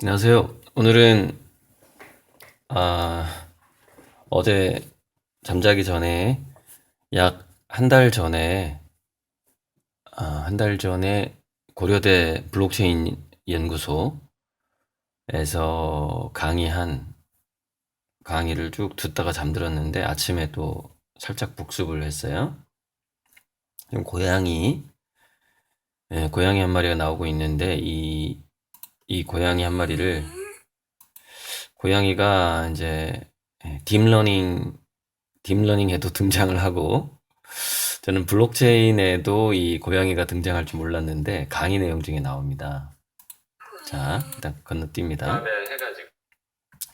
안녕하세요. 오늘은 아, 어제 잠자기 전에 약 한 달 전에 한 달 전에 고려대 블록체인 연구소에서 강의를 쭉 듣다가 잠들었는데 아침에 또 살짝 복습을 했어요. 지금 고양이 한 마리가 나오고 있는데 이 고양이 한 마리를 고양이가 이제 딥러닝에도 등장을 하고 저는 블록체인에도 이 고양이가 등장할 줄 몰랐는데 강의 내용 중에 나옵니다. 자, 일단 건너뜁니다.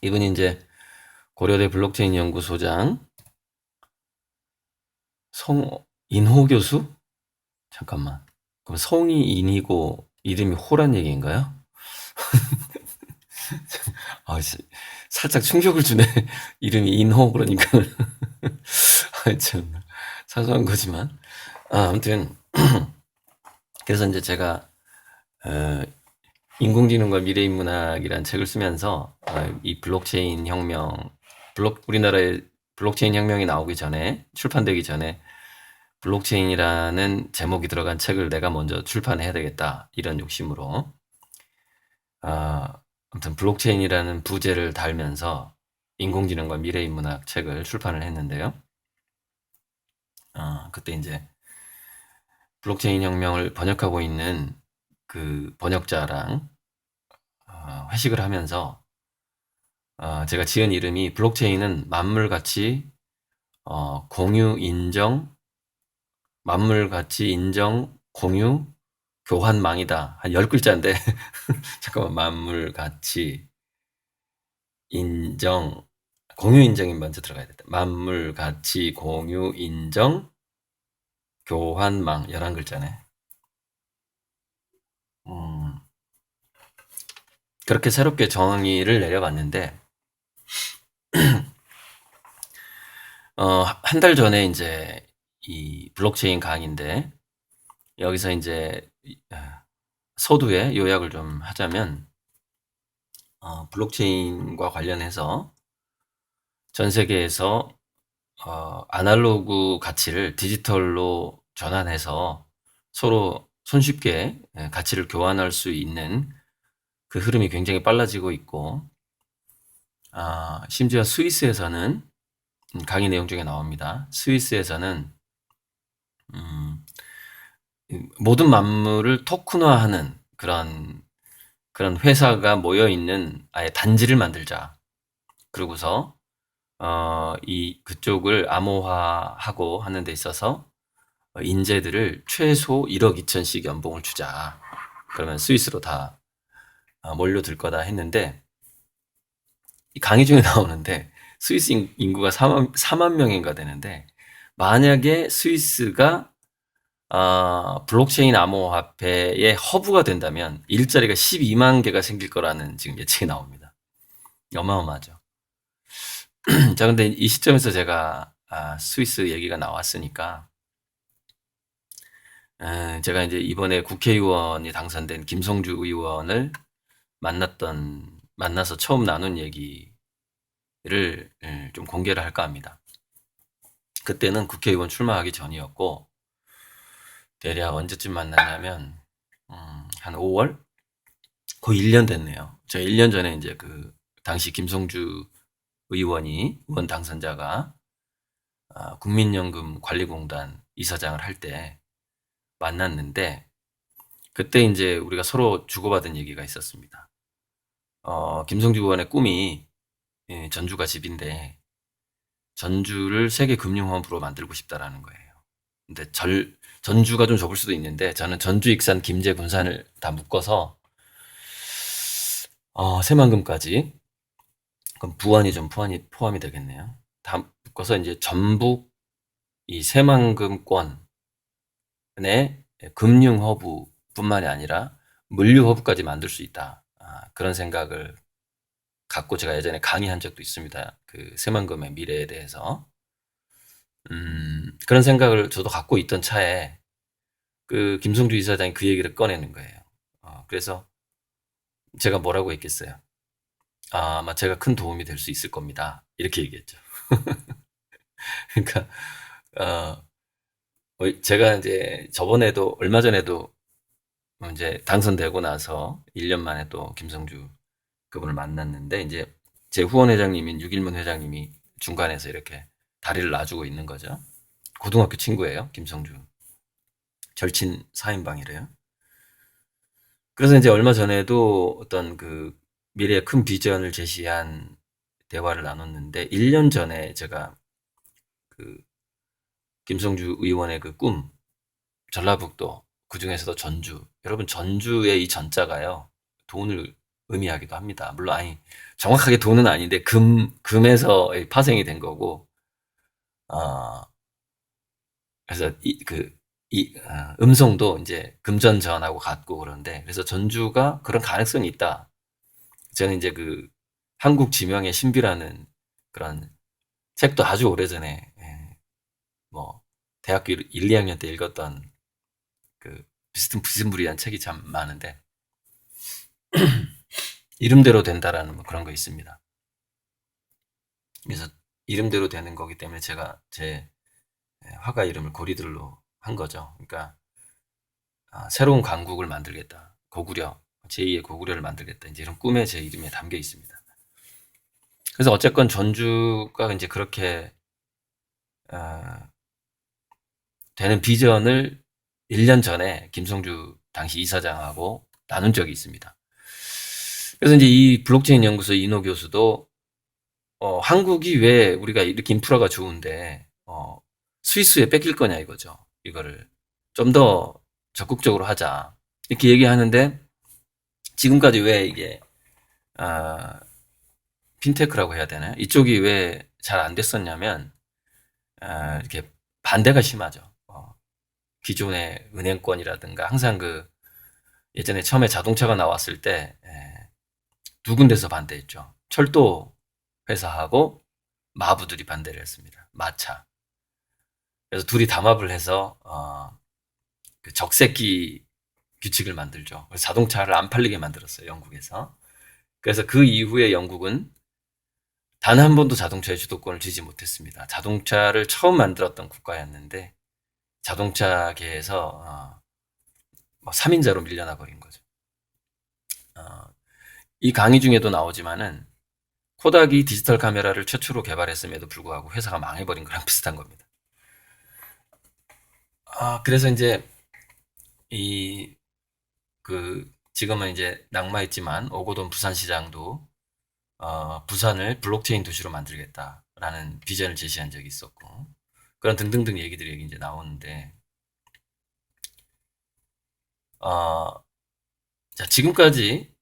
이분이 이제 고려대 블록체인 연구소장 성인호 교수? 잠깐만. 그럼 성이 인이고 이름이 호란 얘기인가요? 아, 살짝 충격을 주네. 이름이 인호 그러니까. 참 사소한 거지만. 아무튼 그래서 이제 제가 어, 인공지능과 미래인문학이라는 책을 쓰면서 이 블록체인 혁명, 우리나라에 블록체인 혁명이 나오기 전에 출판되기 전에 블록체인이라는 제목이 들어간 책을 내가 먼저 출판해야 되겠다 이런 욕심으로 아무튼 블록체인이라는 부제를 달면서 인공지능과 미래인문학 책을 출판을 했는데요. 그때 이제 블록체인 혁명을 번역하고 있는 그 번역자랑 회식을 하면서 제가 지은 이름이 블록체인은 만물가치 공유 인정 만물가치 인정 공유 교환망이다. 한 10글자인데 잠깐만 만물가치 인정 공유 인정이 먼저 들어가야 된다. 만물가치 공유 인정 교환망 11글자네. 음, 그렇게 새롭게 정의를 내려봤는데 한 달 전에 이제 이 블록체인 강의인데 여기서 이제 서두에 요약을 좀 하자면 블록체인과 관련해서 전 세계에서 아날로그 가치를 디지털로 전환해서 서로 손쉽게 가치를 교환할 수 있는 그 흐름이 굉장히 빨라지고 있고 심지어 스위스에서는 강의 내용 중에 나옵니다. 스위스에서는 음, 모든 만물을 토큰화하는 그런 회사가 모여 있는 아예 단지를 만들자. 그러고서 이 그쪽을 암호화하고 하는 데 있어서 인재들을 최소 1억 2천씩 연봉을 주자. 그러면 스위스로 다 몰려들 거다 했는데 이 강의 중에 나오는데 스위스 인구가 4만 명인가 되는데 만약에 스위스가 블록체인 암호화폐의 허브가 된다면 일자리가 12만 개가 생길 거라는 지금 예측이 나옵니다. 어마어마하죠. 자, 근데 이 시점에서 제가 스위스 얘기가 나왔으니까 제가 이제 이번에 국회의원이 당선된 김성주 의원을 만나서 처음 나눈 얘기를 좀 공개를 할까 합니다. 그때는 국회의원 출마하기 전이었고 대략 언제쯤 만났냐면 한 5월? 거의 1년 됐네요. 제가 1년 전에 이제 그 당시 김성주 의원 당선자가 국민연금관리공단 이사장을 할 때 만났는데 그때 이제 우리가 서로 주고받은 얘기가 있었습니다. 김성주 의원의 꿈이 전주가 집인데 전주를 세계 금융허브로 만들고 싶다라는 거예요. 근데 전주가 좀 좁을 수도 있는데 저는 전주, 익산, 김제, 군산을 다 묶어서 새만금까지 그럼 부안이 좀 포함이 되겠네요. 다 묶어서 이제 전북 이 새만금권의 금융 허브뿐만이 아니라 물류 허브까지 만들 수 있다. 그런 생각을 갖고 제가 예전에 강의한 적도 있습니다. 그 새만금의 미래에 대해서. 그런 생각을 저도 갖고 있던 차에 그 김성주 이사장이 그 얘기를 꺼내는 거예요. 그래서 제가 뭐라고 했겠어요? 아마 제가 큰 도움이 될 수 있을 겁니다. 이렇게 얘기했죠. 그러니까 어, 제가 이제 저번에도 얼마 전에도 이제 당선되고 나서 1년 만에 또 김성주 그분을 만났는데 이제 제 후원 회장님인 유길문 회장님이 중간에서 이렇게 다리를 놔주고 있는 거죠. 고등학교 친구예요, 김성주. 절친 4인방이래요. 그래서 이제 얼마 전에도 어떤 그 미래의 큰 비전을 제시한 대화를 나눴는데 1년 전에 제가 그 김성주 의원의 그 꿈, 전라북도, 그중에서도 전주. 여러분 전주의 이 전자가요. 돈을 의미하기도 합니다. 물론 아니 정확하게 돈은 아닌데 금에서 파생이 된 거고 어, 그래서 음성도 이제 금전전하고 같고 그런데 그래서 전주가 그런 가능성이 있다. 저는 이제 그 한국 지명의 신비라는 그런 책도 아주 오래전에 뭐 대학교 1, 2학년 때 읽었던 그 비스무리한 책이 참 많은데 이름대로 된다라는 뭐 그런 거 있습니다. 그래서 이름대로 되는 거기 때문에 제가 제 화가 이름을 고리들로 한 거죠. 그러니까 새로운 강국을 만들겠다. 고구려, 제2의 고구려를 만들겠다. 이제 이런 꿈에 제 이름에 담겨 있습니다. 그래서 어쨌건 전주가 이제 그렇게 어, 되는 비전을 1년 전에 김성주 당시 이사장하고 나눈 적이 있습니다. 그래서 이제 이 블록체인 연구소 이노 교수도 한국이 왜 우리가 이렇게 인프라가 좋은데 스위스에 뺏길 거냐 이거죠. 이거를 좀 더 적극적으로 하자 이렇게 얘기하는데 지금까지 왜 이게 아, 핀테크라고 해야 되나요? 이쪽이 왜 잘 안 됐었냐면 이렇게 반대가 심하죠. 기존의 은행권이라든가 항상 그 예전에 처음에 자동차가 나왔을 때 두 군데서 반대했죠. 철도 회사하고 마부들이 반대를 했습니다. 마차. 그래서 둘이 담합을 해서 그 적색기 규칙을 만들죠. 그래서 자동차를 안 팔리게 만들었어요. 영국에서. 그래서 그 이후에 영국은 단 한 번도 자동차의 주도권을 쥐지 못했습니다. 자동차를 처음 만들었던 국가였는데 자동차계에서 3인자로 밀려나 버린 거죠. 이 강의 중에도 나오지만은 코닥이 디지털 카메라를 최초로 개발했음에도 불구하고 회사가 망해버린 거랑 비슷한 겁니다. 그래서 이제 이 지금은 이제 낙마했지만 오고돈 부산시장도 부산을 블록체인 도시로 만들겠다라는 비전을 제시한 적이 있었고 그런 등등등 얘기들이 이제 나오는데 자 지금까지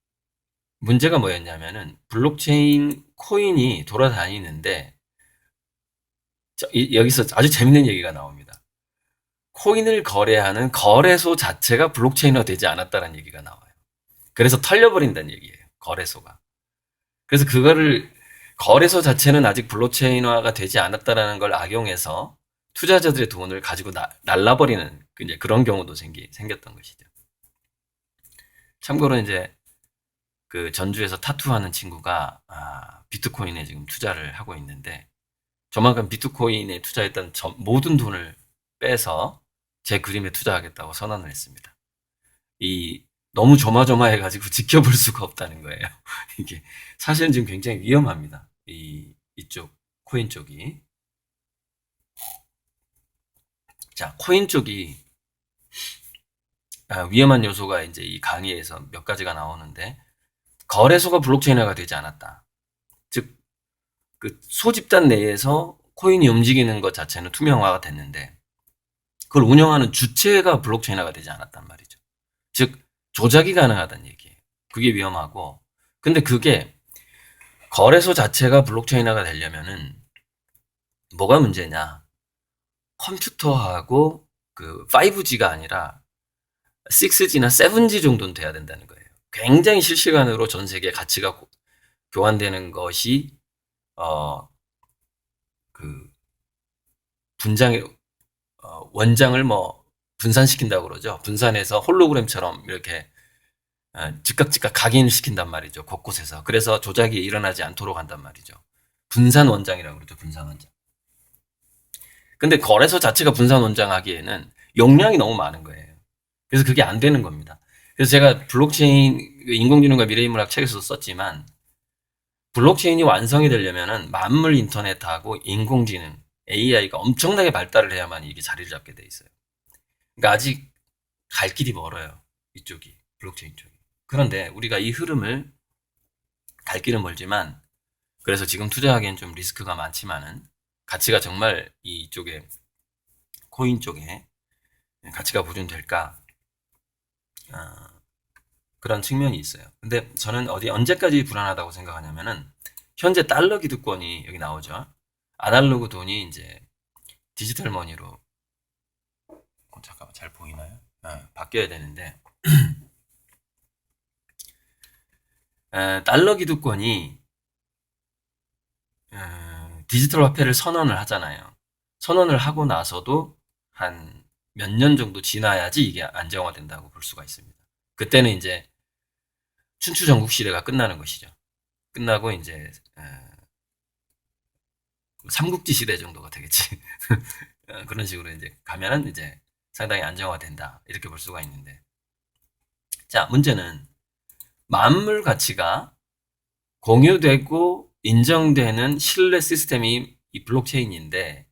문제가 뭐였냐면은 블록체인 코인이 돌아다니는데 여기서 아주 재밌는 얘기가 나옵니다. 코인을 거래하는 거래소 자체가 블록체인화 되지 않았다는 얘기가 나와요. 그래서 털려버린다는 얘기예요. 거래소가. 그래서 그거를 거래소 자체는 아직 블록체인화가 되지 않았다라는 걸 악용해서 투자자들의 돈을 가지고 날라버리는 이제 그런 경우도 생겼던 것이죠. 참고로 이제 그 전주에서 타투하는 친구가 비트코인에 지금 투자를 하고 있는데 조만간 비트코인에 투자했던 모든 돈을 빼서 제 그림에 투자하겠다고 선언을 했습니다. 너무 조마조마해가지고 지켜볼 수가 없다는 거예요. 이게 사실은 지금 굉장히 위험합니다. 이쪽 코인 쪽이. 자, 코인 쪽이 위험한 요소가 이제 이 강의에서 몇 가지가 나오는데 거래소가 블록체인화가 되지 않았다. 즉, 그 소집단 내에서 코인이 움직이는 것 자체는 투명화가 됐는데 그걸 운영하는 주체가 블록체인화가 되지 않았단 말이죠. 즉, 조작이 가능하다는 얘기예요. 그게 위험하고 근데 그게 거래소 자체가 블록체인화가 되려면은 뭐가 문제냐? 컴퓨터하고 그 5G가 아니라 6G나 7G 정도는 돼야 된다는 거예요. 굉장히 실시간으로 전 세계 가치가 교환되는 것이 그 분장의 원장을 뭐 분산시킨다고 그러죠. 분산해서 홀로그램처럼 이렇게 즉각 각인을 시킨단 말이죠. 곳곳에서. 그래서 조작이 일어나지 않도록 한단 말이죠. 분산 원장이라고 그러죠. 분산 원장. 근데 거래소 자체가 분산 원장하기에는 용량이 너무 많은 거예요. 그래서 그게 안 되는 겁니다. 그래서 제가 블록체인 인공지능과 미래인문학 책에서도 썼지만 블록체인이 완성이 되려면은 만물 인터넷하고 인공지능 AI가 엄청나게 발달을 해야만 이게 자리를 잡게 돼 있어요. 그러니까 아직 갈 길이 멀어요. 이쪽이 블록체인 쪽이. 그런데 우리가 이 흐름을 갈 길은 멀지만 그래서 지금 투자하기엔 좀 리스크가 많지만은 가치가 정말 이쪽에 코인 쪽에 가치가 보존될까 그런 측면이 있어요. 근데 저는 언제까지 불안하다고 생각하냐면은 현재 달러 기득권이 여기 나오죠. 아날로그 돈이 이제 디지털 머니로 잠깐만 잘 보이나요? 바뀌어야 되는데 달러 기득권이 디지털 화폐를 선언을 하잖아요. 선언을 하고 나서도 한 몇 년 정도 지나야지 이게 안정화된다고 볼 수가 있습니다. 그때는 이제 춘추 전국 시대가 끝나는 것이죠. 끝나고 이제 삼국지 시대 정도가 되겠지. 그런 식으로 이제 가면은 이제 상당히 안정화된다 이렇게 볼 수가 있는데, 자 문제는 만물 가치가 공유되고 인정되는 신뢰 시스템이 이 블록체인인데,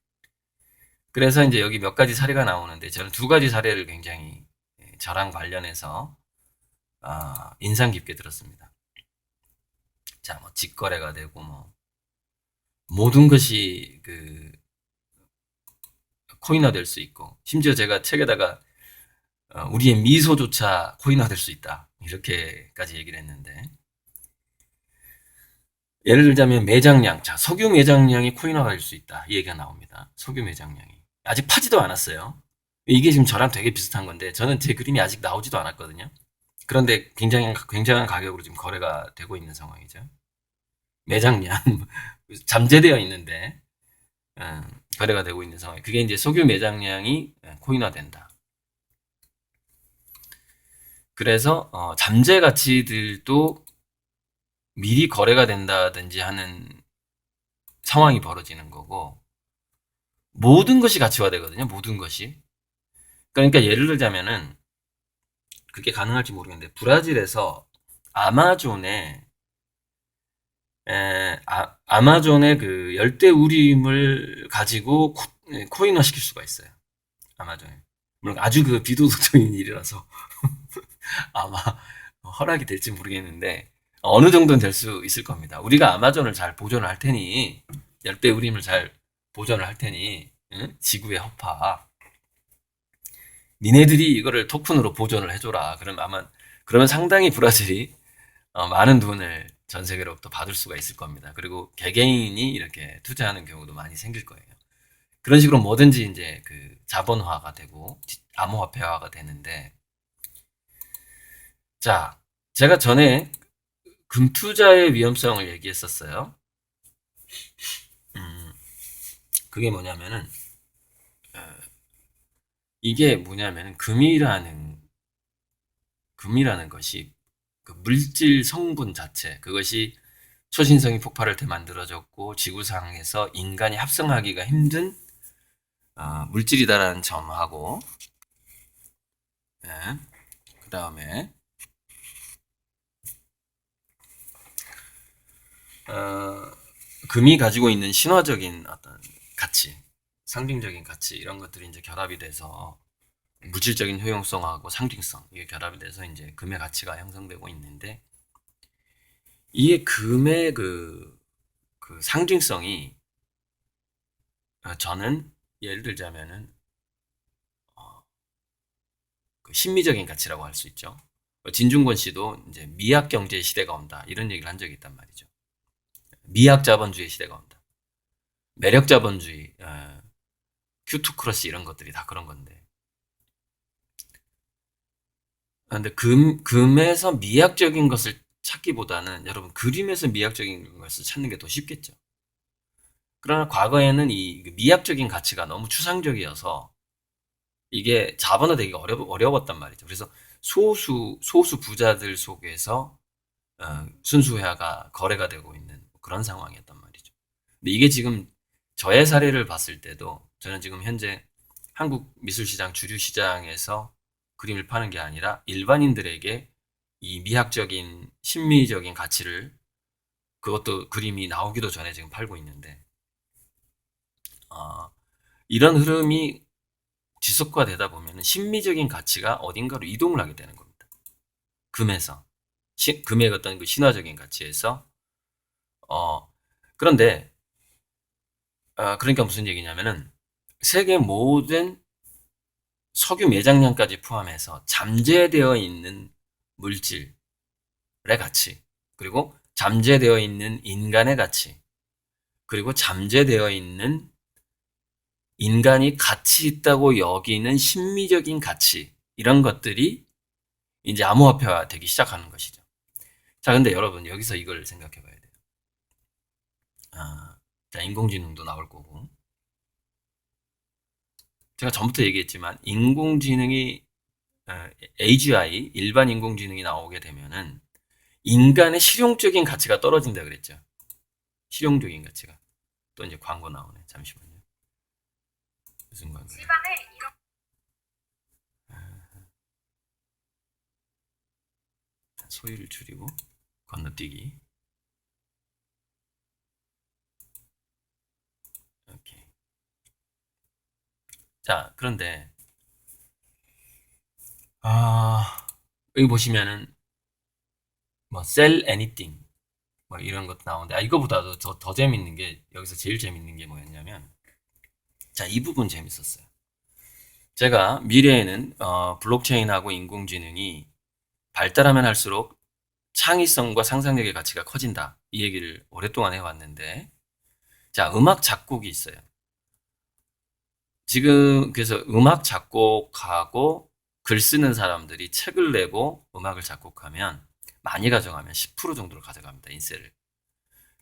그래서 이제 여기 몇 가지 사례가 나오는데 저는 두 가지 사례를 굉장히 저랑 관련해서 인상 깊게 들었습니다. 자, 뭐 직거래가 되고 뭐 모든 것이 그 코인화 될 수 있고, 심지어 제가 책에다가 우리의 미소조차 코인화 될 수 있다 이렇게까지 얘기를 했는데, 예를 들자면 매장량, 자 석유 매장량이 코인화가 될 수 있다 이 얘기가 나옵니다. 석유 매장량이 아직 파지도 않았어요. 이게 지금 저랑 되게 비슷한 건데 저는 제 그림이 아직 나오지도 않았거든요. 그런데 굉장한 가격으로 지금 거래가 되고 있는 상황이죠. 매장량 잠재되어 있는데 거래가 되고 있는 상황. 그게 이제 석유 매장량이 코인화된다. 그래서 잠재 가치들도 미리 거래가 된다든지 하는 상황이 벌어지는 거고, 모든 것이 가치화되거든요. 모든 것이. 그러니까 예를 들자면은 그게 가능할지 모르겠는데 브라질에서 아마존에 아마존의 그 열대우림을 가지고 코인화 시킬 수가 있어요. 아마존에. 물론 아주 그 비도덕적인 일이라서 아마 허락이 될지 모르겠는데 어느 정도는 될 수 있을 겁니다. 우리가 아마존을 잘 보존을 할 테니, 열대우림을 잘 보존을 할 테니, 응? 지구의 허파. 니네들이 이거를 토큰으로 보존을 해줘라. 그러면 상당히 브라질이 많은 돈을 전 세계로부터 받을 수가 있을 겁니다. 그리고 개개인이 이렇게 투자하는 경우도 많이 생길 거예요. 그런 식으로 뭐든지 이제 그 자본화가 되고 암호화폐화가 되는데, 자, 제가 전에 금투자의 위험성을 얘기했었어요. 그게 뭐냐면은 이게 뭐냐면은 금이라는 것이 그 물질 성분 자체, 그것이 초신성이 폭발할 때 만들어졌고 지구상에서 인간이 합성하기가 힘든 물질이다라는 점하고, 그 다음에 금이 가지고 있는 신화적인 어떤 가치, 상징적인 가치 이런 것들이 이제 결합이 돼서 물질적인 효용성하고 상징성 이게 결합이 돼서 이제 금의 가치가 형성되고 있는데, 이게 금의 그 상징성이 저는 예를 들자면은 그 심미적인 가치라고 할 수 있죠. 진중권 씨도 이제 미학 경제 시대가 온다 이런 얘기를 한 적이 있단 말이죠. 미학 자본주의 시대가 온다. 매력 자본주의, 큐투 크러쉬 이런 것들이 다 그런 건데. 근데 금에서 미학적인 것을 찾기보다는 여러분 그림에서 미학적인 것을 찾는 게 더 쉽겠죠. 그러나 과거에는 이 미학적인 가치가 너무 추상적이어서 이게 자본화되기가 어려웠단 말이죠. 그래서 소수 부자들 속에서 순수회화가 거래가 되고 있는 그런 상황이었단 말이죠. 근데 이게 지금 저의 사례를 봤을 때도 저는 지금 현재 한국 미술시장 주류 시장에서 그림을 파는 게 아니라 일반인들에게 이 미학적인 심미적인 가치를 그것도 그림이 나오기도 전에 지금 팔고 있는데 이런 흐름이 지속화되다 보면 심미적인 가치가 어딘가로 이동을 하게 되는 겁니다. 금에서 금의 어떤 그 신화적인 가치에서 그런데 그러니까 무슨 얘기냐면은 세계 모든 석유 매장량까지 포함해서 잠재되어 있는 물질의 가치, 그리고 잠재되어 있는 인간의 가치, 그리고 잠재되어 있는 인간이 가치 있다고 여기는 심미적인 가치, 이런 것들이 이제 암호화폐화 되기 시작하는 것이죠. 자, 근데 여러분, 여기서 이걸 생각해 봐야 돼요. 자, 인공지능도 나올 거고. 제가 전부터 얘기했지만, 인공지능이, AGI, 일반 인공지능이 나오게 되면은, 인간의 실용적인 가치가 떨어진다 그랬죠. 실용적인 가치가. 또 이제 광고 나오네. 잠시만요. 무슨 광고? 소리를 줄이고 건너뛰기. 오케이. 자, 그런데 여기 보시면은 뭐 sell anything 뭐 이런 것도 나오는데 이거보다도 더 재밌는 게 여기서 제일 재밌는 게 뭐였냐면 자, 이 부분 재밌었어요. 제가 미래에는 블록체인하고 인공지능이 발달하면 할수록 창의성과 상상력의 가치가 커진다. 이 얘기를 오랫동안 해왔는데 자, 음악 작곡이 있어요. 지금 그래서 음악 작곡하고 글 쓰는 사람들이 책을 내고 음악을 작곡하면 많이 가져가면 10% 정도를 가져갑니다. 인세를.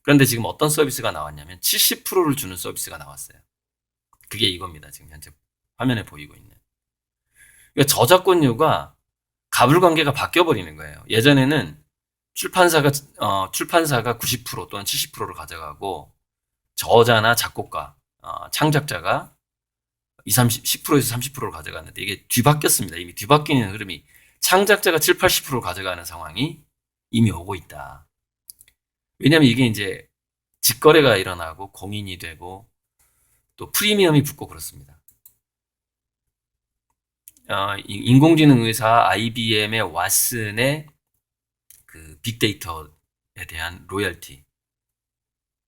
그런데 지금 어떤 서비스가 나왔냐면 70%를 주는 서비스가 나왔어요. 그게 이겁니다. 지금 현재 화면에 보이고 있는. 그러니까 저작권료가 가불관계가 바뀌어버리는 거예요. 예전에는 출판사가 90% 또는 70%를 가져가고 저자나 작곡가, 창작자가 10%에서 30%를 가져갔는데 이게 뒤바뀌었습니다. 이미 뒤바뀌는 흐름이 창작자가 7, 80%를 가져가는 상황이 이미 오고 있다. 왜냐하면 이게 이제 직거래가 일어나고 공인이 되고 또 프리미엄이 붙고 그렇습니다. 인공지능 회사 IBM의 왓슨의 그 빅데이터에 대한 로열티.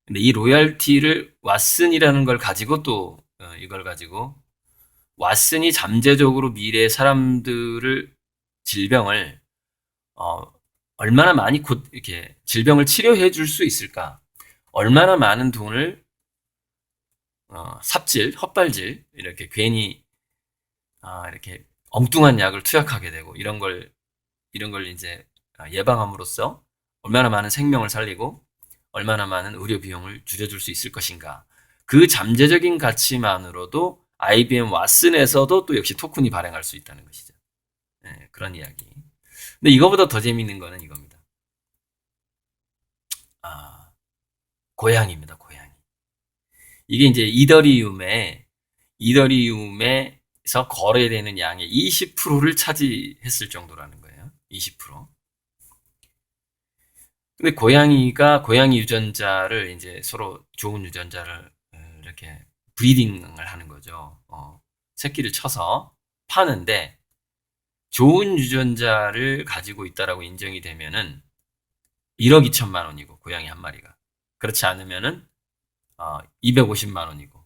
근데 이 로열티를 왓슨이라는 걸 가지고 또 이걸 가지고 왓슨이 잠재적으로 미래의 사람들을 질병을 얼마나 많이 이렇게 질병을 치료해 줄 수 있을까? 얼마나 많은 돈을 삽질, 헛발질 이렇게 괜히 이렇게 엉뚱한 약을 투약하게 되고 이런 걸 이제 예방함으로써 얼마나 많은 생명을 살리고 얼마나 많은 의료 비용을 줄여줄 수 있을 것인가. 그 잠재적인 가치만으로도 IBM 왓슨에서도 또 역시 토큰이 발행할 수 있다는 것이죠. 네, 그런 이야기. 근데 이거보다 더 재밌는 거는 이겁니다. 고양이입니다. 고양이. 이게 이제 이더리움에서 거래되는 양의 20%를 차지했을 정도라는 거예요. 20%. 근데 고양이 유전자를 이제 서로 좋은 유전자를 이렇게 브리딩을 하는 거죠. 새끼를 쳐서 파는데 좋은 유전자를 가지고 있다라고 인정이 되면은 1억 2천만 원이고 고양이 한 마리가. 그렇지 않으면은 250만 원이고.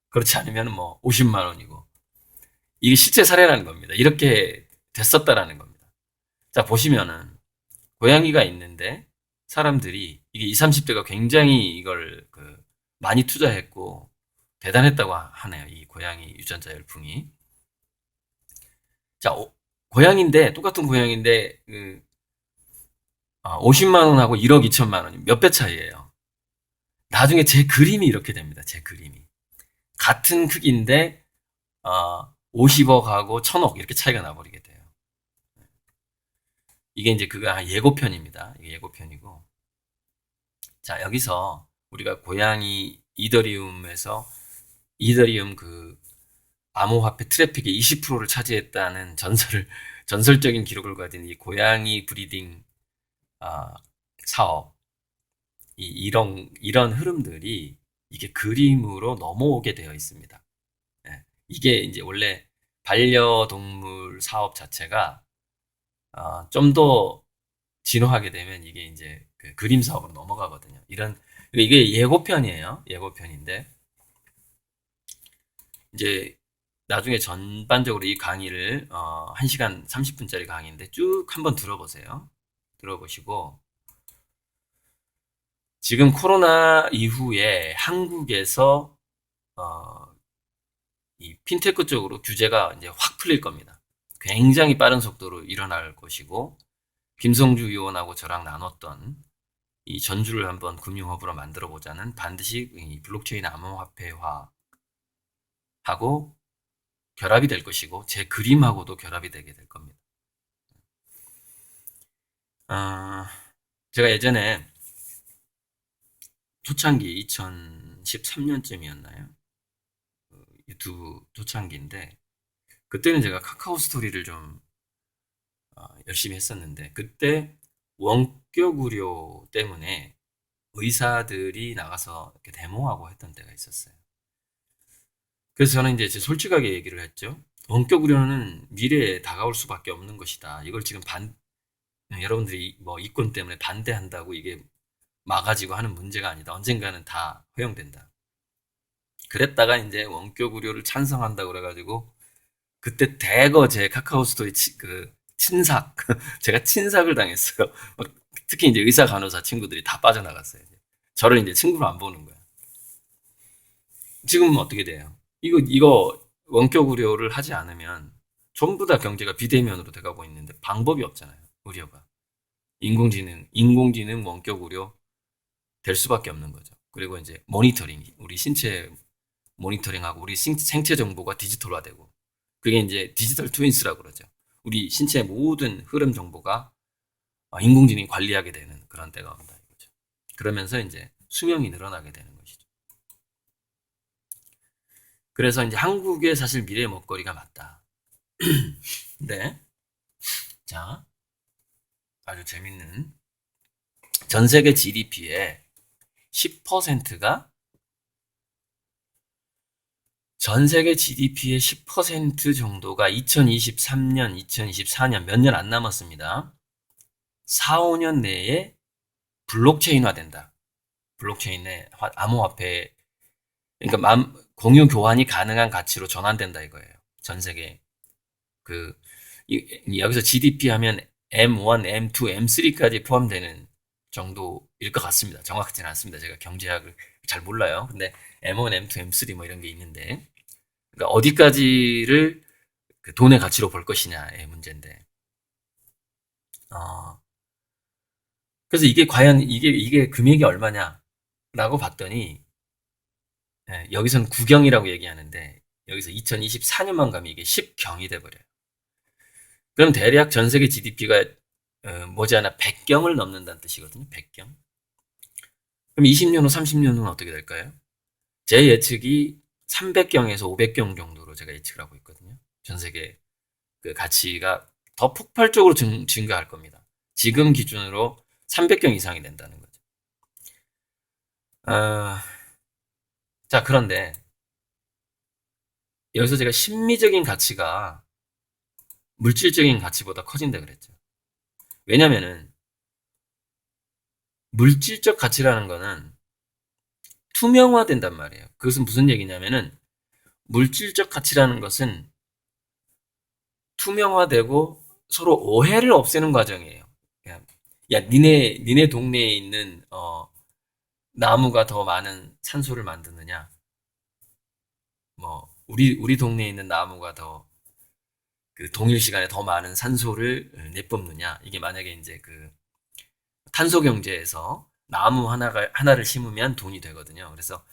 그렇지 않으면은 뭐 50만 원이고. 이게 실제 사례라는 겁니다. 이렇게 됐었다라는 겁니다. 자, 보시면은 고양이가 있는데 사람들이 이게 20, 30대가 굉장히 이걸 많이 투자했고 대단했다고 하네요. 이 고양이 유전자 열풍이. 자, 고양인데 똑같은 고양인데 50만 원하고 1억 2천만 원이 몇 배 차이예요. 나중에 제 그림이 이렇게 됩니다. 제 그림이. 같은 크기인데 50억하고 1000억 이렇게 차이가 나버리게 돼요. 이게 이제 예고편입니다. 이게 예고편이고. 자, 여기서 우리가 고양이 이더리움 그 암호화폐 트래픽의 20%를 차지했다는 전설적인 기록을 가진 이 고양이 브리딩 아, 사업, 이런 흐름들이 이게 그림으로 넘어오게 되어 있습니다. 예, 이게 이제 원래 반려동물 사업 자체가 좀 더 진화하게 되면 이게 이제 그 그림 사업으로 넘어가거든요. 이게 예고편이에요. 예고편인데 이제 나중에 전반적으로 이 강의를 1시간 30분짜리 강의인데 쭉 한번 들어보세요. 들어보시고 지금 코로나 이후에 한국에서 이 핀테크 쪽으로 규제가 이제 확 풀릴 겁니다. 굉장히 빠른 속도로 일어날 것이고 김성주 의원하고 저랑 나눴던 이 전주를 한번 금융허브로 만들어 보자는 반드시 이 블록체인 암호화폐화하고 결합이 될 것이고 제 그림하고도 결합이 되게 될 겁니다. 제가 예전에 초창기 2013년쯤이었나요? 유튜브 초창기인데 그때는 제가 카카오 스토리를 좀 열심히 했었는데 그때 원격 의료 때문에 의사들이 나가서 이렇게 데모하고 했던 때가 있었어요. 그래서 저는 이제 솔직하게 얘기를 했죠. 원격 의료는 미래에 다가올 수밖에 없는 것이다. 이걸 지금 여러분들이 뭐 이권 때문에 반대한다고 이게 막아지고 하는 문제가 아니다. 언젠가는 다 허용된다. 그랬다가 이제 원격 의료를 찬성한다고 그래가지고 그때 대거 제 카카오 스토리 친삭 제가 친삭을 당했어요. 특히 이제 의사 간호사 친구들이 다 빠져나갔어요. 저를 이제 친구로 안 보는 거야. 지금은 어떻게 돼요? 이거 원격 의료를 하지 않으면 전부 다 경제가 비대면으로 돼가고 있는데 방법이 없잖아요. 의료가. 인공지능 원격 의료 될 수밖에 없는 거죠. 그리고 이제 모니터링, 우리 신체 모니터링하고 우리 생체 정보가 디지털화되고 그게 이제 디지털 트윈스라고 그러죠. 우리 신체의 모든 흐름 정보가 인공지능이 관리하게 되는 그런 때가 온다 이거죠. 그러면서 이제 수명이 늘어나게 되는 것이죠. 그래서 이제 한국의 사실 미래의 먹거리가 맞다. 네. 자, 아주 재밌는 전 세계 GDP의 10%가 전 세계 GDP의 10% 정도가 2023년, 2024년 몇 년 안 남았습니다. 4, 5년 내에 블록체인화 된다. 블록체인의 암호화폐, 그러니까 공유 교환이 가능한 가치로 전환된다 이거예요. 전 세계 여기서 GDP 하면 M1, M2, M3까지 포함되는 정도일 것 같습니다. 정확하지는 않습니다. 제가 경제학을 잘 몰라요. 근데 M1, M2, M3 뭐 이런 게 있는데, 그러니까 어디까지를 그 돈의 가치로 볼 것이냐의 문제인데, 그래서 이게 과연 이게 금액이 얼마냐라고 봤더니, 여기서는 구경이라고 얘기하는데, 여기서 2024년만 가면 이게 10경이 돼버려요. 그럼 대략 전 세계 GDP가 머지않아 100경을 넘는다는 뜻이거든요. 100경. 그럼 20년 후, 30년 후는 어떻게 될까요? 제 예측이 300경에서 500경 정도로 제가 예측을 하고 있거든요. 전 세계 그 가치가 더 폭발적으로 증가할 겁니다. 지금 기준으로 300경 이상이 된다는 거죠. 자, 그런데 여기서 제가 심미적인 가치가 물질적인 가치보다 커진다 그랬죠. 왜냐면은 물질적 가치라는 거는 투명화된단 말이에요. 그것은 무슨 얘기냐면은 물질적 가치라는 것은 투명화되고 서로 오해를 없애는 과정이에요. 야, 니네 동네에 있는 나무가 더 많은 산소를 만드느냐? 뭐 우리 동네에 있는 나무가 더 그 동일 시간에 더 많은 산소를 내뿜느냐? 이게 만약에 이제 그 탄소 경제에서 나무 하나를 심으면 돈이 되거든요. 그래서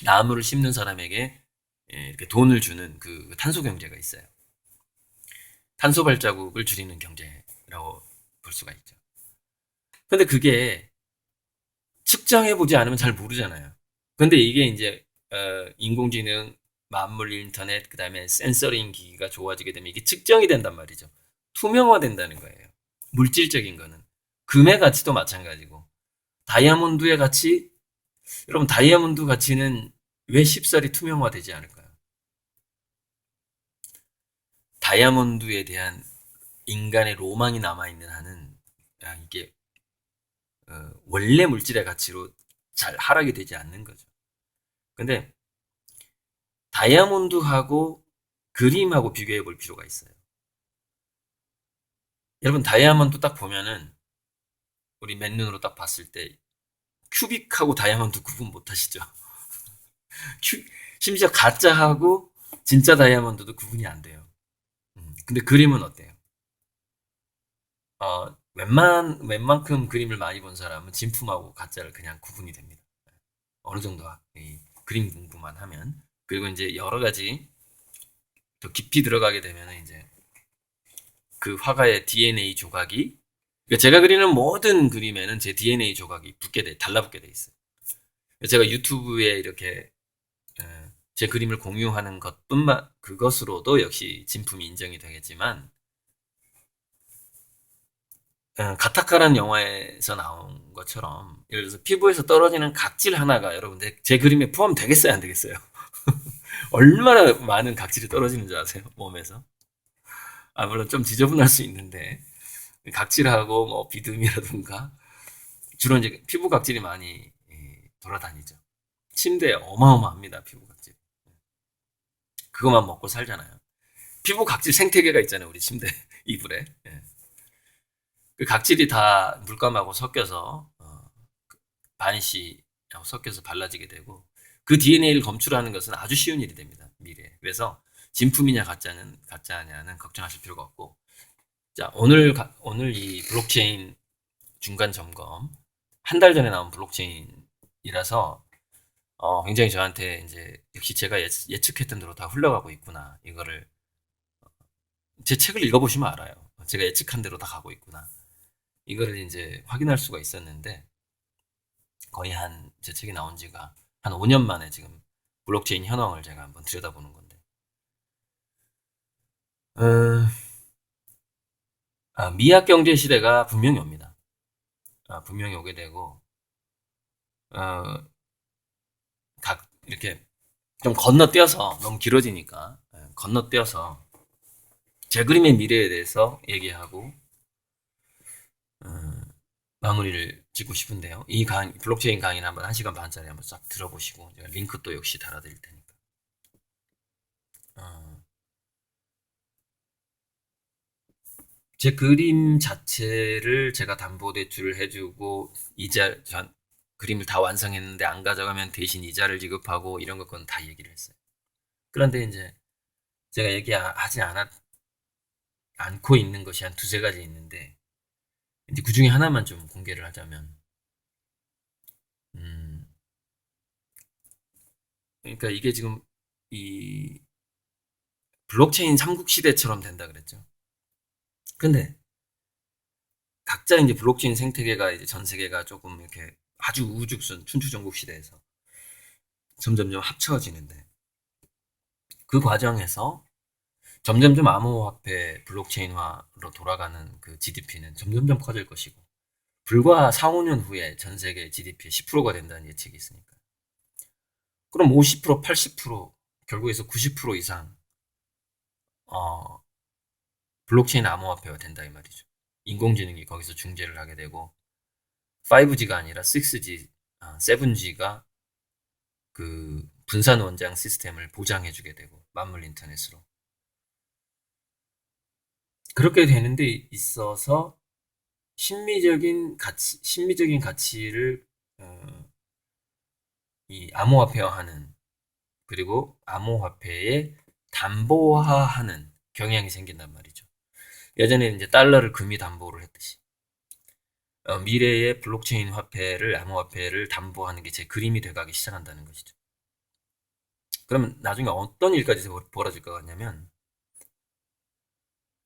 나무를 심는 사람에게 이렇게 돈을 주는 그 탄소 경제가 있어요. 탄소 발자국을 줄이는 경제라고 볼 수가 있죠. 근데 그게 측정해보지 않으면 잘 모르잖아요. 근데 이게 이제, 인공지능, 만물 인터넷, 그 다음에 센서링 기기가 좋아지게 되면 이게 측정이 된단 말이죠. 투명화된다는 거예요. 물질적인 거는. 금의 가치도 마찬가지고. 다이아몬드의 가치, 여러분, 다이아몬드 가치는 왜 쉽사리 투명화되지 않을까요? 다이아몬드에 대한 인간의 로망이 남아있는 한은, 이게, 원래 물질의 가치로 잘 하락이 되지 않는 거죠. 근데, 다이아몬드하고 그림하고 비교해 볼 필요가 있어요. 여러분, 다이아몬드 딱 보면은, 우리 맨눈으로 딱 봤을 때, 큐빅하고 다이아몬드 구분 못 하시죠? 큐, 심지어 가짜하고 진짜 다이아몬드도 구분이 안 돼요. 근데 그림은 어때요? 웬만큼 그림을 많이 본 사람은 진품하고 가짜를 그냥 구분이 됩니다. 어느 정도 이 그림 공부만 하면. 그리고 이제 여러 가지 더 깊이 들어가게 되면 이제 그 화가의 DNA 조각이, 그러니까 제가 그리는 모든 그림에는 제 DNA 조각이 달라붙게 돼 있어요. 제가 유튜브에 이렇게 제 그림을 공유하는 그것으로도 역시 진품이 인정이 되겠지만, 가타카라는 영화에서 나온 것처럼, 예를 들어서 피부에서 떨어지는 각질 하나가 여러분들 제 그림에 포함되겠어요, 안 되겠어요? 얼마나 많은 각질이 떨어지는 줄 아세요? 몸에서. 물론 좀 지저분할 수 있는데, 각질하고 뭐 비듬이라든가, 주로 이제 피부 각질이 많이 돌아다니죠. 침대에 어마어마합니다, 피부 각질. 그것만 먹고 살잖아요. 피부 각질 생태계가 있잖아요, 우리 침대 이불에. 예. 그 각질이 다 물감하고 섞여서, 바니쉬하고 섞여서 발라지게 되고, 그 DNA를 검출하는 것은 아주 쉬운 일이 됩니다, 미래에. 그래서 진품이냐 가짜냐는 걱정하실 필요가 없고. 자, 오늘 이 블록체인 중간 점검, 한 달 전에 나온 블록체인이라서, 굉장히 저한테 이제 역시 제가 예측했던 대로 다 흘러가고 있구나. 이거를 제 책을 읽어보시면 알아요. 제가 예측한 대로 다 가고 있구나. 이거를 이제 확인할 수가 있었는데, 거의 제 책이 나온 지가 한 5년 만에 지금 블록체인 현황을 제가 한번 들여다보는 건데, 어, 미학 경제 시대가 분명히 옵니다. 분명히 오게 되고, 어, 이렇게 좀 건너뛰어서, 너무 길어지니까, 건너뛰어서 제 그림의 미래에 대해서 얘기하고, 어, 마무리를 짓고 싶은데요. 블록체인 강의는 한번 1시간 반짜리 한번 싹 들어보시고, 제가 링크 또 역시 달아드릴 테니까. 어, 제 그림 자체를 제가 담보대출을 해주고, 그림을 다 완성했는데 안 가져가면 대신 이자를 지급하고, 이런 것건 다 얘기를 했어요. 그런데 이제 제가 얘기하지 않고 있는 것이 한 두세 가지 있는데, 이제 그 중에 하나만 좀 공개를 하자면, 음, 그러니까 이게 지금 이 블록체인 삼국시대처럼 된다 그랬죠. 근데 각자 이제 블록체인 생태계가 이제 전 세계가 조금 이렇게 아주 우후죽순 춘추전국 시대에서 점점점 합쳐지는데, 그 과정에서 점점점 암호화폐 블록체인화로 돌아가는 그 GDP는 점점점 커질 것이고, 불과 4, 5년 후에 전 세계 GDP의 10%가 된다는 예측이 있으니까. 그럼 50%, 80%, 결국에서 90% 이상 어, 블록체인 암호화폐가 된다 이 말이죠. 인공지능이 거기서 중재를 하게 되고, 5G가 아니라 6G, 7G가 그 분산 원장 시스템을 보장해주게 되고, 만물 인터넷으로. 그렇게 되는 데 있어서 심미적인 가치를 이 암호화폐화하는, 그리고 암호화폐에 담보화하는 경향이 생긴단 말이죠. 예전에 이제 달러를 금이 담보를 했듯이, 미래의 블록체인 암호화폐를 담보하는 게 제 그림이 돼가기 시작한다는 것이죠. 그러면 나중에 어떤 일까지 벌어질 것 같냐면,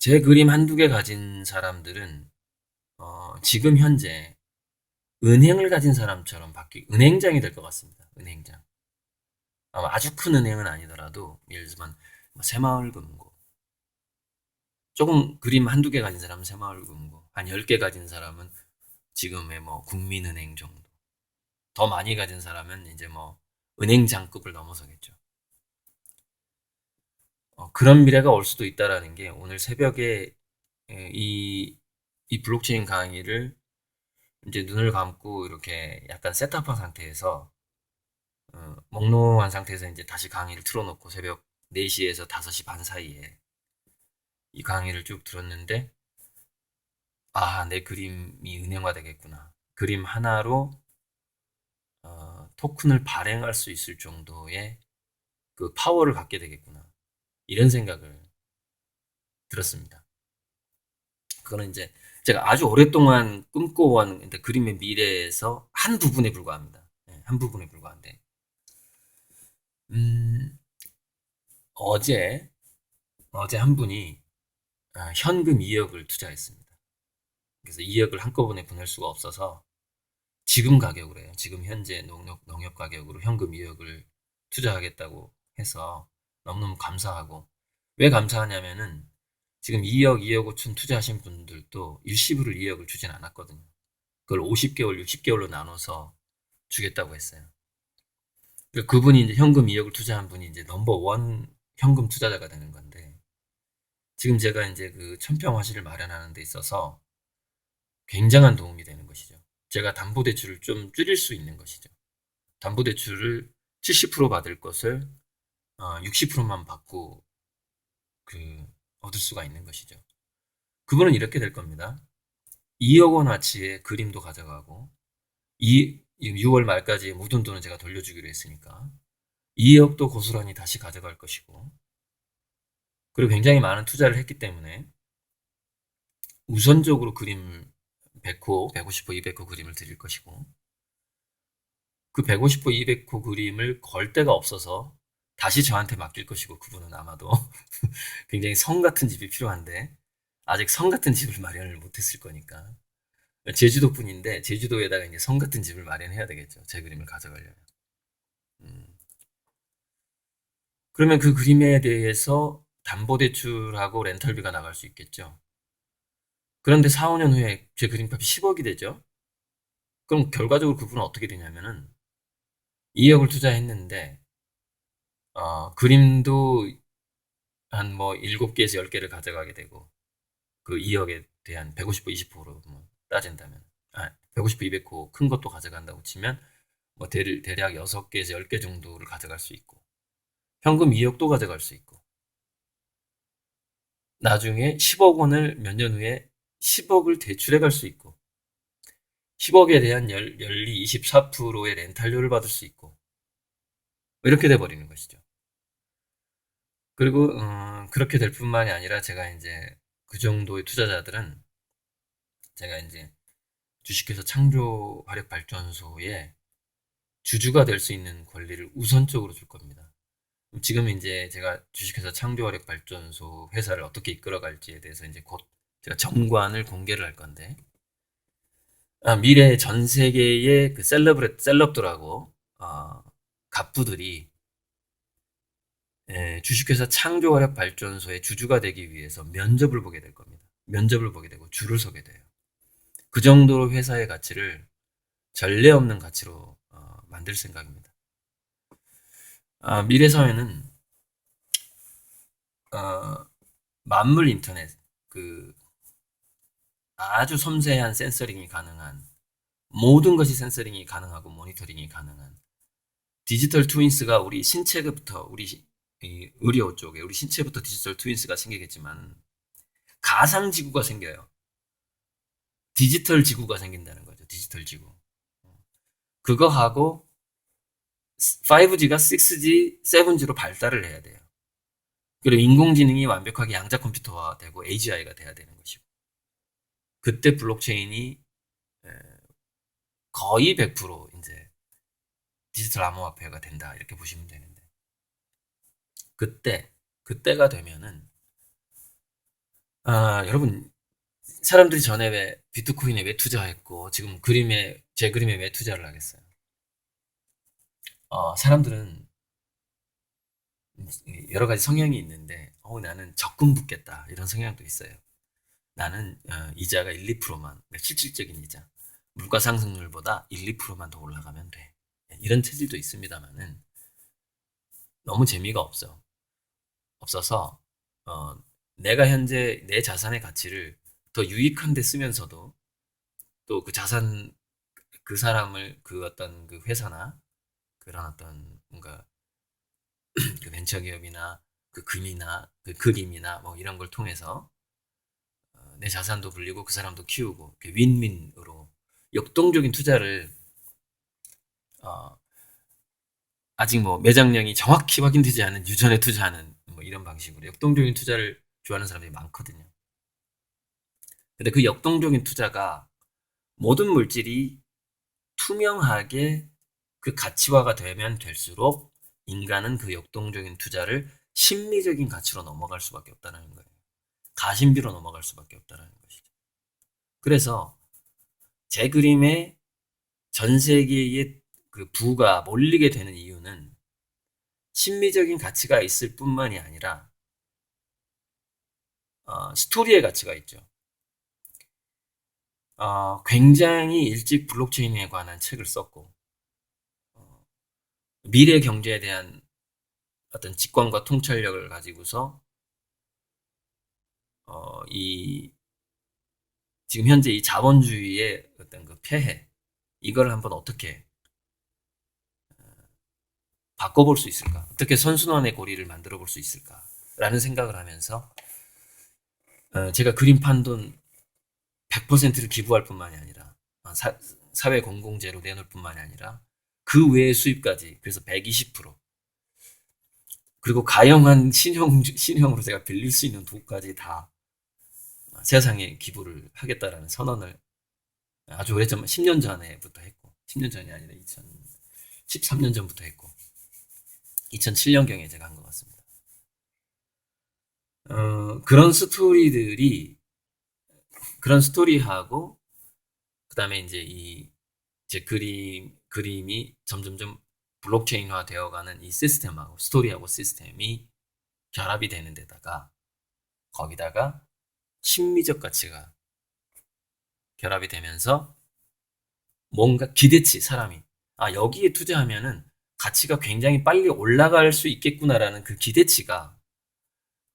제 그림 한두 개 가진 사람들은 지금 현재 은행을 가진 사람처럼 은행장이 될 것 같습니다. 은행장. 아마 아주 큰 은행은 아니더라도 예를 들면 뭐 새마을금고, 조금 그림 한두 개 가진 사람은 새마을금고, 한 10개 가진 사람은 지금의 뭐 국민은행 정도. 더 많이 가진 사람은 이제 뭐 은행장급을 넘어서겠죠. 그런 미래가 올 수도 있다라는 게 오늘 새벽에 이 블록체인 강의를 이제 눈을 감고 이렇게 약간 셋업한 상태에서 몽롱한 상태에서 이제 다시 강의를 틀어놓고 새벽 4시에서 5시 반 사이에 이 강의를 쭉 들었는데, 아, 내 그림이 은행화 되겠구나. 그림 하나로 토큰을 발행할 수 있을 정도의 그 파워를 갖게 되겠구나. 이런 생각을 들었습니다. 그거는 이제 제가 아주 오랫동안 꿈꿔온 그림의 미래에서 한 부분에 불과합니다. 네, 한 부분에 불과한데, 음, 어제 한 분이 현금 2억을 투자했습니다. 그래서 2억을 한꺼번에 보낼 수가 없어서 지금 가격으로 해요. 지금 현재 농협 가격으로 현금 2억을 투자하겠다고 해서 너무너무 감사하고, 왜 감사하냐면은 지금 2억, 2억 5천 투자하신 분들도 일시불을 2억을 주진 않았거든요. 그걸 50개월, 60개월로 나눠서 주겠다고 했어요. 그분이 이제 현금 2억을 투자한 분이 이제 넘버원 현금 투자자가 되는 건데, 지금 제가 이제 그 천평화실을 마련하는 데 있어서 굉장한 도움이 되는 것이죠. 제가 담보대출을 좀 줄일 수 있는 것이죠. 담보대출을 70% 받을 것을 60%만 받고 얻을 수가 있는 것이죠. 그분은 이렇게 될 겁니다. 2억 원 어치의 그림도 가져가고 6월 말까지 묻은 돈은 제가 돌려주기로 했으니까 2억도 고스란히 다시 가져갈 것이고, 그리고 굉장히 많은 투자를 했기 때문에 우선적으로 그림 100호, 150호, 200호 그림을 드릴 것이고, 그 150호, 200호 그림을 걸 데가 없어서 다시 저한테 맡길 것이고, 그분은 아마도 굉장히 성 같은 집이 필요한데 아직 성 같은 집을 마련을 못했을 거니까, 제주도 분인데 제주도에다가 이제 성 같은 집을 마련해야 되겠죠. 제 그림을 가져가려면. 음. 그러면 그 그림에 대해서 담보대출하고 렌털비가 나갈 수 있겠죠. 그런데 4, 5년 후에 제 그림값이 10억이 되죠. 그럼 결과적으로 그분은 어떻게 되냐면은 2억을 투자했는데 그림도 한 뭐 7개에서 10개를 가져가게 되고, 그 2억에 대한 150호, 20호로 뭐 따진다면, 150호, 200호 큰 것도 가져간다고 치면 뭐 대략 6개에서 10개 정도를 가져갈 수 있고, 현금 2억도 가져갈 수 있고, 나중에 10억 원을 몇 년 후에 10억을 대출해 갈 수 있고, 10억에 대한 연리 24%의 렌탈료를 받을 수 있고, 이렇게 돼 버리는 것이죠. 그리고 그렇게 될 뿐만이 아니라 제가 이제 그 정도의 투자자들은 제가 이제 주식회사 창조화력발전소에 주주가 될 수 있는 권리를 우선적으로 줄 겁니다. 지금 이제 제가 주식회사 창조화력발전소 회사를 어떻게 이끌어갈지에 대해서 이제 곧 제가 정관을 공개를 할 건데, 미래 전 세계의 그 셀럽들하고 갑부들이 주식회사 창조화력발전소의 주주가 되기 위해서 면접을 보게 될 겁니다. 면접을 보게 되고 줄을 서게 돼요. 그 정도로 회사의 가치를 전례 없는 가치로 만들 생각입니다. 미래 사회는 만물 인터넷, 그 아주 섬세한 센서링이 가능한, 모든 것이 센서링이 가능하고 모니터링이 가능한 디지털 트윈스가 우리 신체부터, 우리 의료 쪽에 우리 신체부터 디지털 트윈스가 생기겠지만 가상 지구가 생겨요. 디지털 지구가 생긴다는 거죠. 디지털 지구. 그거하고 5G가 6G, 7G로 발달을 해야 돼요. 그리고 인공지능이 완벽하게 양자 컴퓨터화 되고 AGI가 돼야 되는 것이고, 그때 블록체인이 거의 100% 이제 디지털 암호화폐가 된다, 이렇게 보시면 되는데, 그때가 되면은 여러분, 사람들이 전에 왜 비트코인에 왜 투자했고, 지금 제 그림에 왜 투자를 하겠어요? 사람들은 여러 가지 성향이 있는데, 나는 적금 붓겠다. 이런 성향도 있어요. 나는 이자가 1, 2%만, 실질적인 이자, 물가 상승률보다 1, 2%만 더 올라가면 돼. 이런 체질도 있습니다만은 너무 재미가 없어서 어, 내가 현재 내 자산의 가치를 더 유익한 데 쓰면서도 또 그 자산, 그 사람을, 그 어떤 그 회사나 그런 어떤 뭔가 그 벤처기업이나 그 금이나 그 그림이나 뭐 이런 걸 통해서 내 자산도 불리고 그 사람도 키우고 윈윈으로 역동적인 투자를 어, 아직 뭐 매장량이 정확히 확인되지 않은 유전에 투자하는 뭐 이런 방식으로 역동적인 투자를 좋아하는 사람들이 많거든요. 근데 그 역동적인 투자가 모든 물질이 투명하게 그 가치화가 되면 될수록 인간은 그 역동적인 투자를 심리적인 가치로 넘어갈 수밖에 없다는 거예요. 가심비로 넘어갈 수밖에 없다는 것이죠. 그래서 제 그림에 전 세계의 그 부가 몰리게 되는 이유는 심리적인 가치가 있을 뿐만이 아니라 스토리의 가치가 있죠. 굉장히 일찍 블록체인에 관한 책을 썼고 어, 미래 경제에 대한 어떤 직관과 통찰력을 가지고서 이 지금 현재 이 자본주의의 어떤 그 폐해 이걸 한번 어떻게 바꿔볼 수 있을까? 어떻게 선순환의 고리를 만들어 볼 수 있을까라는 생각을 하면서 제가 그림 판 돈 100%를 기부할 뿐만이 아니라 사회 공공재로 내놓을 뿐만이 아니라 그 외의 수입까지 그래서 120% 그리고 가용한 신형으로 제가 빌릴 수 있는 돈까지 다 세상에 기부를 하겠다라는 선언을 아주 오래전 10년 전에부터 했고 10년 전이 아니라 2013년 전부터 했고 2007년경에 제가 한 것 같습니다. 그런 스토리하고 그다음에 이제 제 그림이 점점점 블록체인화 되어가는 이 시스템하고 스토리하고 시스템이 결합이 되는 데다가 거기다가 심리적 가치가 결합이 되면서 뭔가 기대치 사람이 여기에 투자하면은 가치가 굉장히 빨리 올라갈 수 있겠구나라는 그 기대치가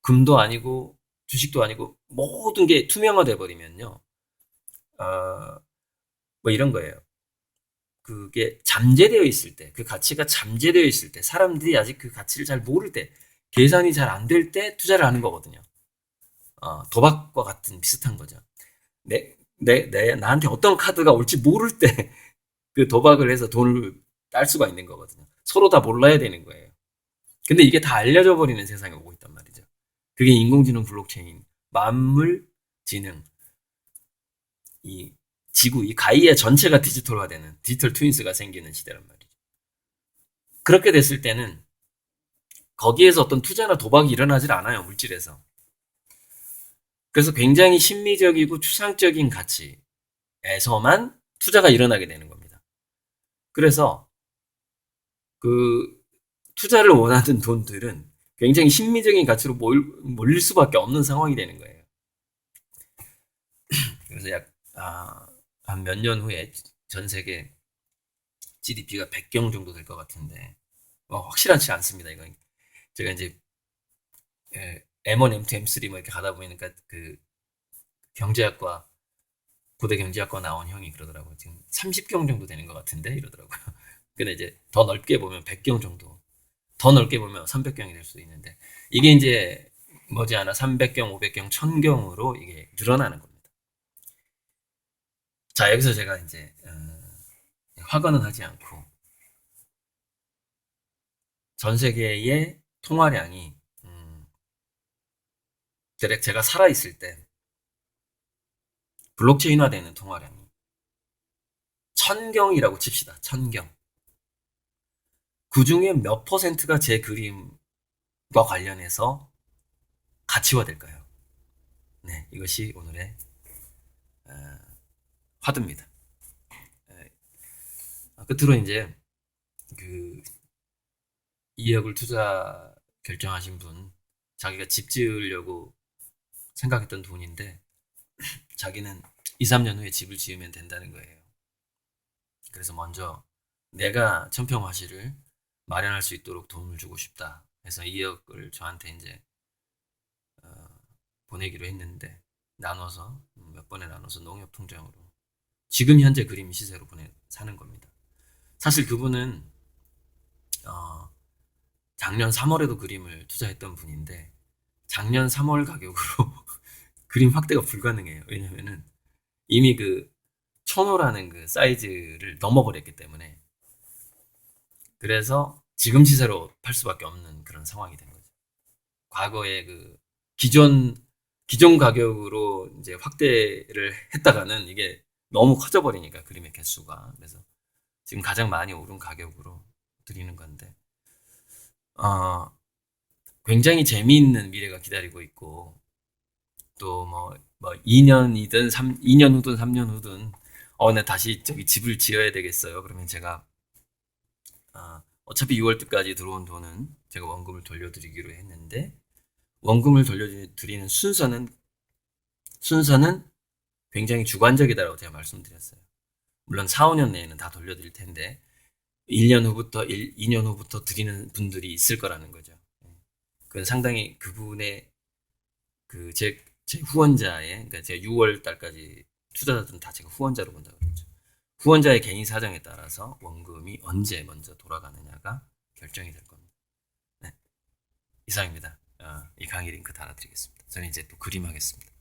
금도 아니고 주식도 아니고 모든 게 투명화돼 버리면요. 어, 뭐 이런 거예요. 그게 잠재되어 있을 때, 그 가치가 잠재되어 있을 때, 사람들이 아직 그 가치를 잘 모를 때, 계산이 잘 안 될 때 투자를 하는 거거든요. 도박과 같은 비슷한 거죠. 나한테 어떤 카드가 올지 모를 때 그 도박을 해서 돈을 딸 수가 있는 거거든요. 서로 다 몰라야 되는 거예요. 근데 이게 다 알려져 버리는 세상에 오고 있단 말이죠. 그게 인공지능 블록체인, 만물 지능, 이 지구, 이 가이아 전체가 디지털화되는 디지털 트윈스가 생기는 시대란 말이죠. 그렇게 됐을 때는 거기에서 어떤 투자나 도박이 일어나질 않아요, 물질에서. 그래서 굉장히 심리적이고 추상적인 가치에서만 투자가 일어나게 되는 겁니다. 그래서 그 투자를 원하는 돈들은 굉장히 심리적인 가치로 몰릴 수밖에 없는 상황이 되는 거예요. 그래서 한 몇 년 후에 전 세계 GDP가 100경 정도 될 것 같은데, 확실하지 않습니다, 이건. 제가 이제, M1, M2, M3 뭐 이렇게 가다 보니까 그 경제학과, 고대 경제학과 나온 형이 그러더라고요. 지금 30경 정도 되는 것 같은데? 이러더라고요. 근데 이제 더 넓게 보면 100경 정도, 더 넓게 보면 300경이 될 수도 있는데, 이게 이제 머지않아 300경, 500경, 1000경으로 이게 늘어나는 겁니다. 자, 여기서 제가 이제, 화가는 하지 않고, 전 세계의 통화량이, 제가 살아있을 때, 블록체인화되는 통화량이, 1000경이라고 칩시다. 1000경. 그 중에 몇 퍼센트가 제 그림과 관련해서 가치화될까요? 네, 이것이 오늘의 화두입니다. 끝으로 이제 그 2억을 투자 결정하신 분, 자기가 집 지으려고 생각했던 돈인데 자기는 2, 3년 후에 집을 지으면 된다는 거예요. 그래서 먼저 내가 천평화시를 마련할 수 있도록 돈을 주고 싶다 해서 2억을 저한테 이제 보내기로 했는데 나눠서 몇 번에 나눠서 농협통장으로 지금 현재 그림 시세로 사는 겁니다. 사실 그분은 작년 3월에도 그림을 투자했던 분인데 작년 3월 가격으로 그림 확대가 불가능해요. 왜냐면은 이미 그 1000호라는 그 사이즈를 넘어버렸기 때문에. 그래서 지금 시세로 팔 수밖에 없는 그런 상황이 된 거죠. 과거에 그 기존 가격으로 이제 확대를 했다가는 이게 너무 커져버리니까 그림의 개수가. 그래서 지금 가장 많이 오른 가격으로 드리는 건데 굉장히 재미있는 미래가 기다리고 있고 또 뭐 2년 후든 3년 후든 나 다시 저기 집을 지어야 되겠어요. 그러면 제가 어차피 6월 때까지 들어온 돈은 제가 원금을 돌려드리기로 했는데 원금을 돌려드리는 순서는 굉장히 주관적이다라고 제가 말씀드렸어요. 물론 4, 5년 내에는 다 돌려드릴 텐데 2년 후부터 드리는 분들이 있을 거라는 거죠. 그건 상당히 그분의 제 후원자의, 그러니까 제가 6월 달까지 투자자들은 다 제가 후원자로 본다고 그랬죠. 후원자의 개인 사정에 따라서 원금이 언제 먼저 돌아가느냐가 결정이 될 겁니다. 네, 이상입니다. 이 강의 링크 달아드리겠습니다. 저는 이제 또 그림 하겠습니다.